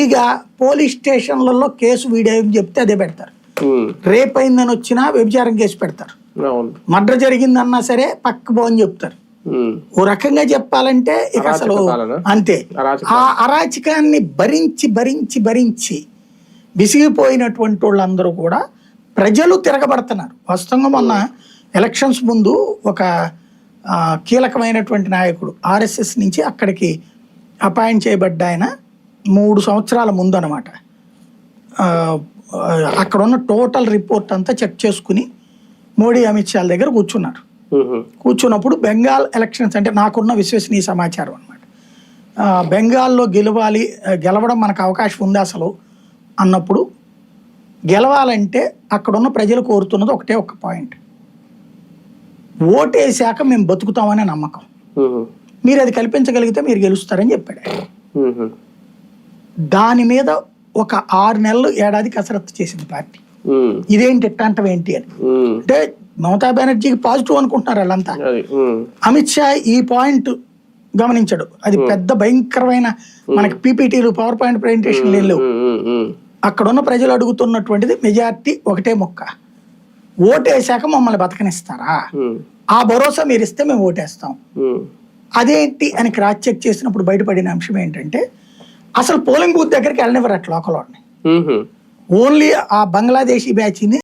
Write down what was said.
ఇక పోలీస్ స్టేషన్లలో case video చెప్తే అదే పెడతారు. రేప్ అయిందని వచ్చినా వ్యభిచారం కేసు పెడతారు. మర్డర్ జరిగిందన్నా సరే పక్క పోని చెప్తారు. ఓ రకంగా చెప్పాలంటే ఇక అసలు అంతే. ఆ అరాచకాన్ని భరించి భరించి భరించి విసిగిపోయినటువంటి వాళ్ళందరూ కూడా ప్రజలు తిరగబడుతున్నారు. వాస్తవంగా మొన్న ఎలక్షన్స్ ముందు ఒక కీలకమైనటువంటి నాయకుడు ఆర్ఎస్ఎస్ నుంచి అక్కడికి అపాయింట్ చేయబడ్డ ఆయన 3 సంవత్సరాల ముందు అనమాట అక్కడ ఉన్న టోటల్ రిపోర్ట్ అంతా చెక్ చేసుకుని మోడీ అమిత్ షా దగ్గర కూర్చున్నారు. కూర్చున్నప్పుడు బెంగాల్ ఎలక్షన్స్ అంటే నాకున్న విశ్వసనీయ సమాచారం అనమాట, బెంగాల్లో గెలవడం మనకు అవకాశం ఉంది అసలు అన్నప్పుడు, గెలవాలంటే అక్కడున్న ప్రజలు కోరుతున్నది ఒకటే ఒక పాయింట్, ఓటేసాక మేము బతుకుతామనే నమ్మకం, మీరు అది కల్పించగలిగితే మీరు గెలుస్తారని చెప్పాడు. దాని మీద ఒక 6 నెలలు ఏడాది కసరత్తు చేసింది పార్టీ. ఇదేంటి ఎట్టాంటం ఏంటి అని అంటే మమతా బెనర్జీకి పాజిటివ్ అనుకుంటున్నారు వాళ్ళంతా. అమిత్ షా ఈ పాయింట్ గమనించాడు. అది పెద్ద భయంకరమైన మనకి పీపీటీలు పవర్ పాయింట్ ప్రెజెంటేషన్ లేవు. అక్కడున్న ప్రజలు అడుగుతున్నటువంటిది మెజార్టీ ఒకటే మొక్క, ఓటేసాక మమ్మల్ని బతకనిస్తారా, ఆ భరోసా మీరు ఇస్తే మేము ఓటేస్తాం. అదేంటి అని క్రాస్ చెక్ చేసినప్పుడు బయటపడిన అంశం ఏంటంటే అసలు పోలింగ్ బూత్ దగ్గరికి వెళ్ళనివ్వరు అట్లా లోకల్ వాడిని, ఓన్లీ ఆ బంగ్లాదేశీ బ్యాచ్ని